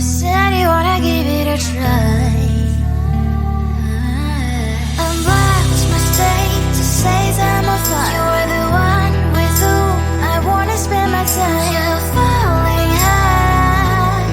said you wanna give it a try. Unblocked my state to say I'm a fly. You're the one with whom I wanna spend my time. You're falling high.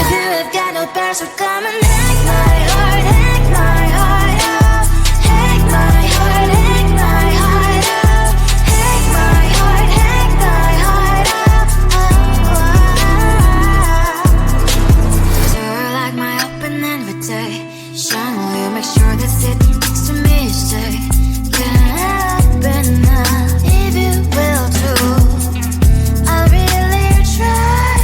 If you have got no parents, so come and hack my heart, hack my heart out. Hack my heart, hack my heart out. Hack my heart, hack my heart out. You're like my open invitation. Will you make sure that sitting next to me you stay? Can happen now if you will too. I'll really try.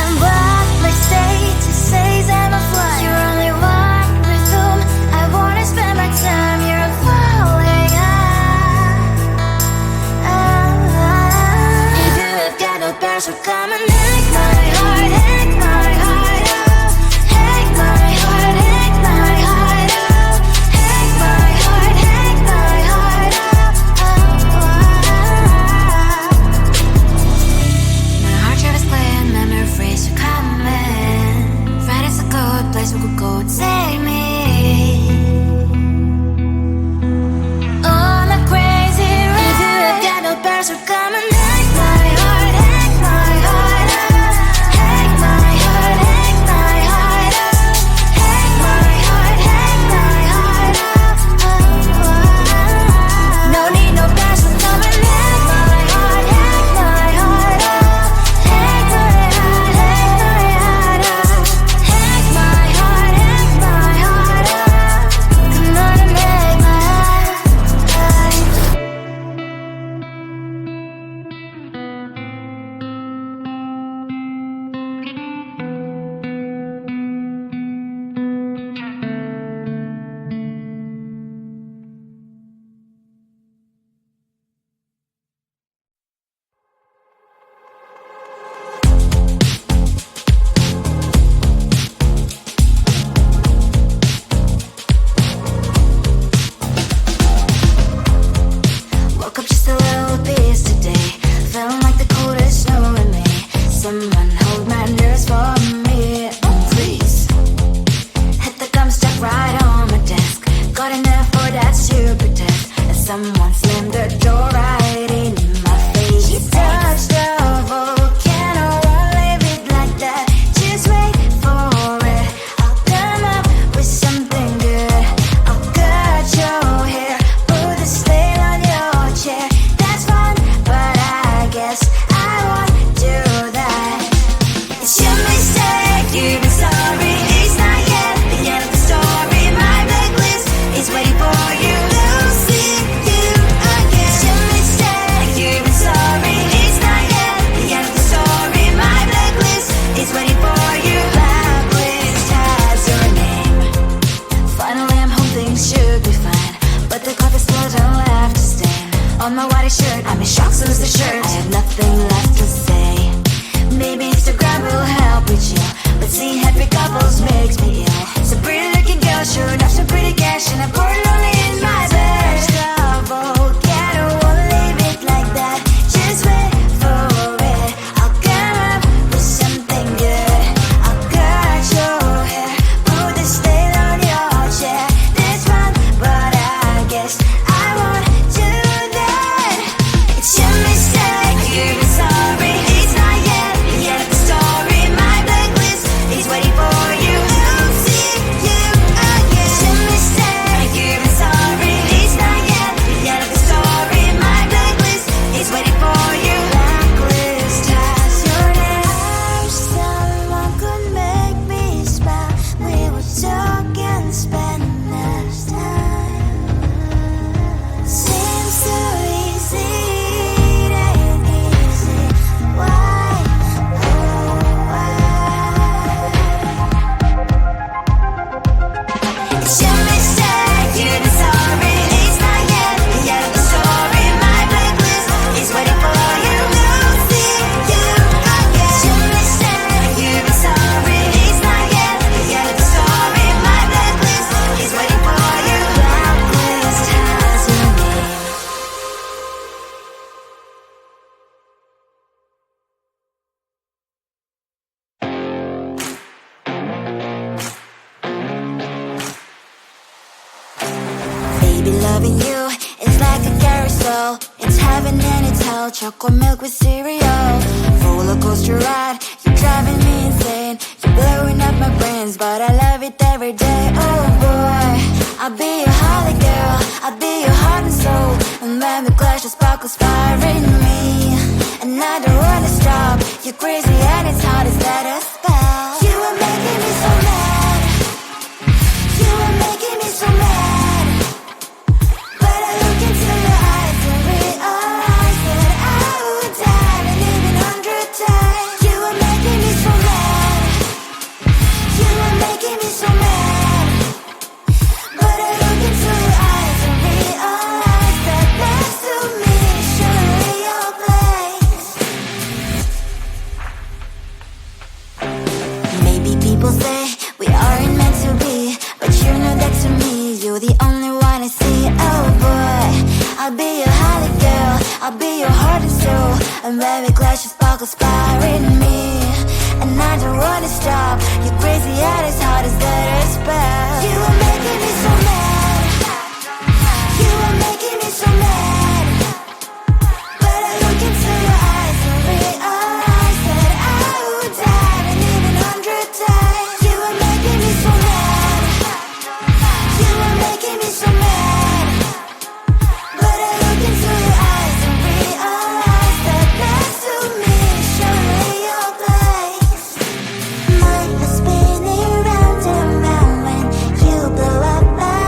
And what my state to say I'm a fly. You're only one with whom I wanna spend my time. You're falling high. If you have got no parents, so come and hack my heart, hack my heart out. Hack my heart, hack my heart out. Hack my heart, hack my heart out. My heart travels playing memory freeze, you coming. Friday's a good place we could go, take me. On a crazy ride. If you have got no parents, so come and hack my heart, hack my heart. Loving you is like a carousel. It's heaven and it's hell. Chocolate milk with cereal. Roller coaster ride, you're driving me insane. You're blowing up my brains, but I love it every day. Oh boy, I'll be your holly girl. I'll be your heart and soul. And when the clash, the sparkles fire in me. And I don't wanna stop. You're crazy and it's hard as let us spell. You are making me so mad. You are making me so mad. But I look into your eyes and realize that I would die and even 100 times. You are making me so mad. You are making me so mad. But I look into your eyes and realize that next to me is surely your place. Maybe people say we aren't meant to be, but you know that to me, you're the only one I see. Oh boy, I'll be your holly girl. I'll be your heart and soul. And when we clash, the sparkles fire in me. And I don't wanna stop. You're crazy and as hard as let her spell. You are making me so mad. You are making me so mad. But I look into your eyes and realize that I would die and even 100 times. You are making me so mad. You are making me so mad. But I look into your eyes and realize that next to me is surely your place. My heart's spinning round and round when you blow up my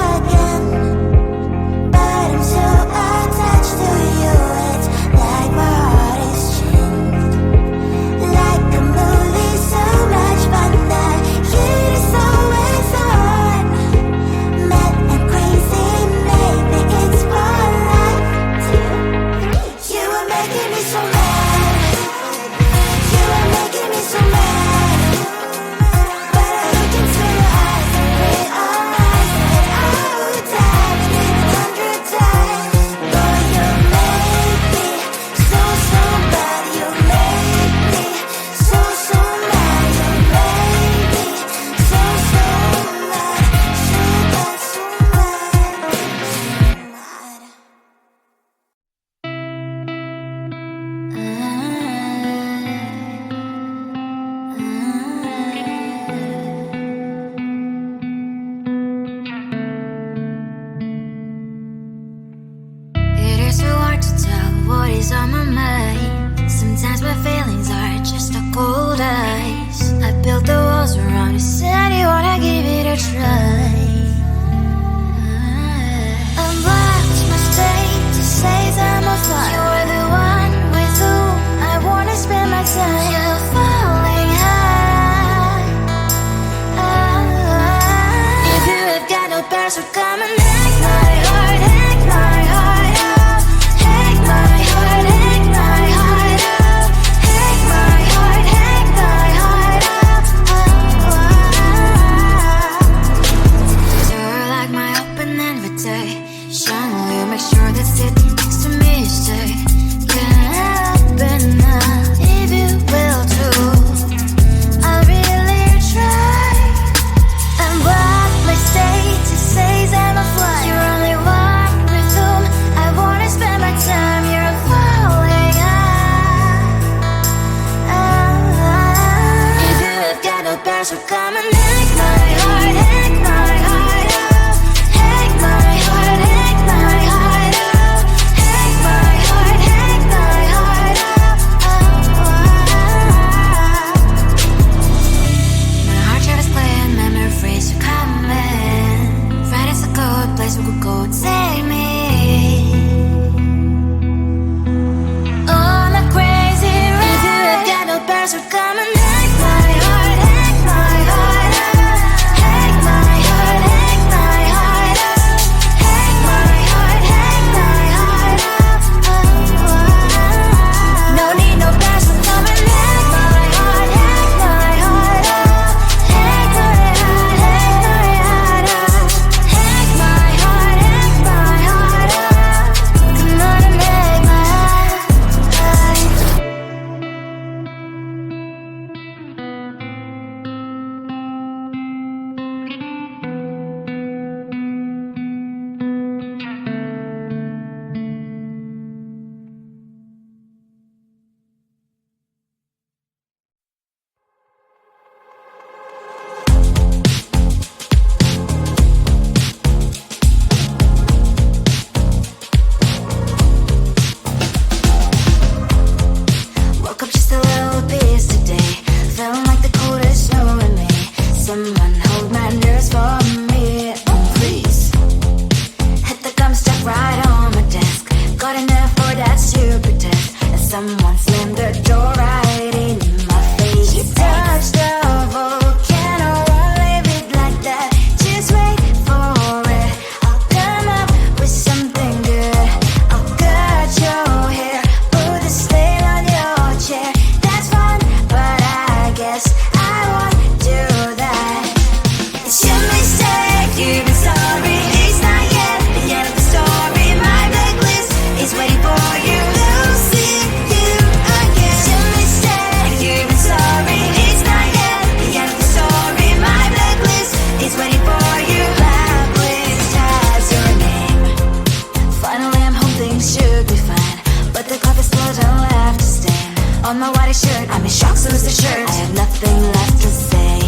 shocks lose the shirt. I have nothing left to say.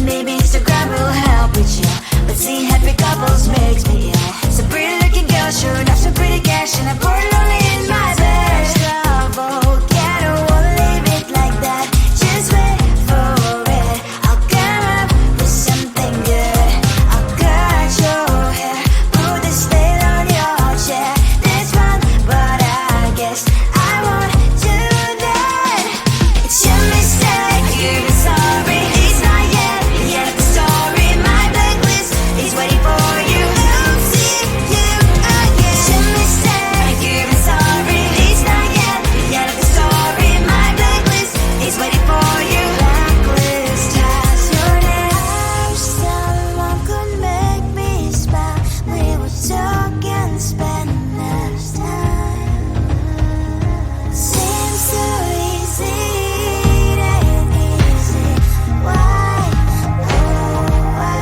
Maybe Instagram will help with you, but seeing happy couples makes me ill. Some pretty looking girl showing off some pretty cash, and I'm bored lonely in my bed. Trouble, yeah, I don't wanna leave it like that. Just wait for it. I'll come up with something good. I'll cut your hair, put the spell on your chair. This one, but I guess I won't do that. It's your mistake, you're sorry. It's not yet the end of the story. My blacklist is waiting for you. I'll see you again. It's your mistake, you're sorry. It's not yet the end of the story. My blacklist is waiting for you. Blacklist has your name. I wish someone could make me smile. We would talk and spend less time. Seems so easy, it ain't easy. Why, oh why?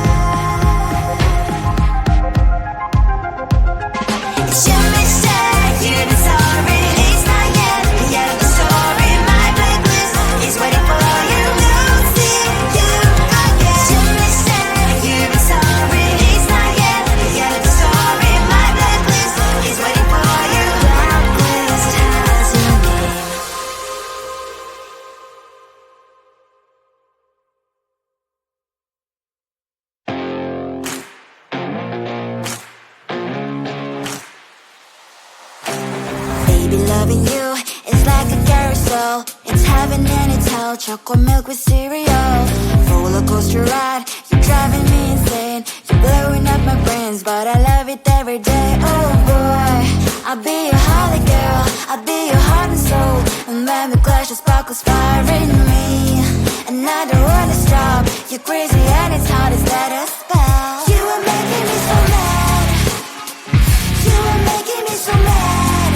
It's your mistake, you're sorry. It's not yet the end of the story. My blacklist is waiting for you. I'll see you again. It's your mistake, you're sorry. It's not yet the end of the story. My blacklist is waiting for you. Blacklist has your name. Baby, loving you is like a carousel. It's heaven and it's hell. Chocolate milk with cereal. Roller coaster ride. You're driving me insane. You're blowing up my brains, but I love it every day. Oh boy, I'll be your holly girl. I'll be your heart and soul. And when we clash, the sparkles fire in me. And I don't wanna stop. You're crazy and it's hard as that a spell. You are making me so mad. You are making me so mad.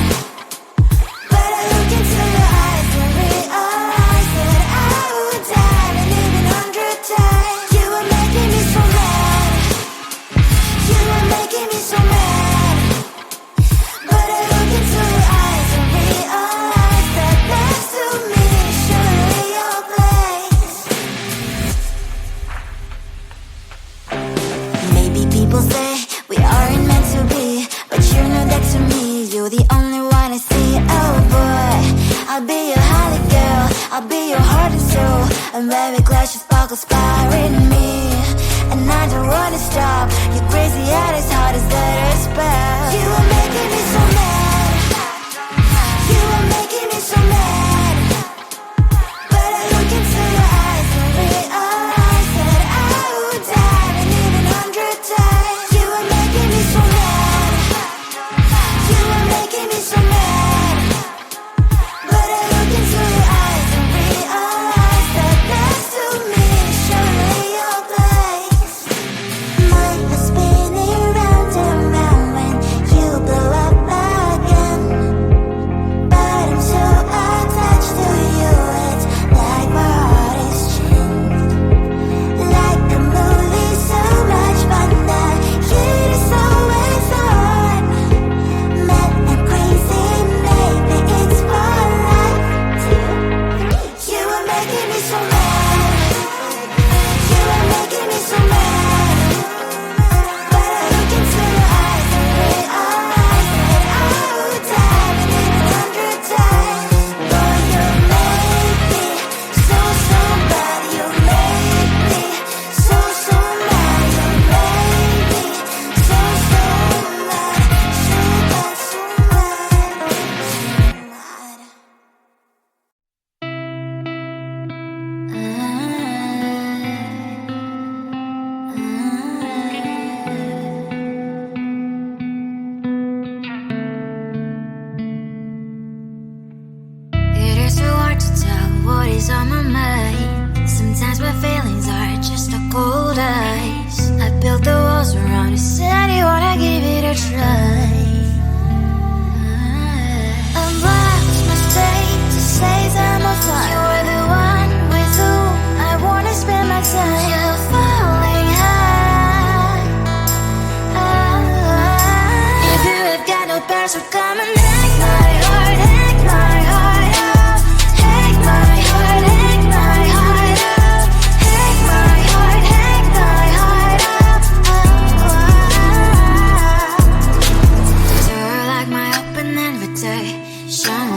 But I look into your eyes and realize that I would die and even 100 times. You are making me so mad. You are making me so mad. But I look into your eyes and realize that next to me is surely your place. Maybe people say we aren't meant to be, but you know that to me, you're the only one I see. Oh boy, I'll be your holly girl. I'll be your heart and soul. And when we clash, the sparkles fire in me. And I don't wanna stop. You're crazy and as hard as that a spell. You are making me so mad. You are making me so mad. But I look into your eyes and realize that I would die and even 100 times. You are making me so mad. You are making me so mad. But I look into your eyes and realize that next to me is surely your place. Mind was spinning round and round when you blow up my invitation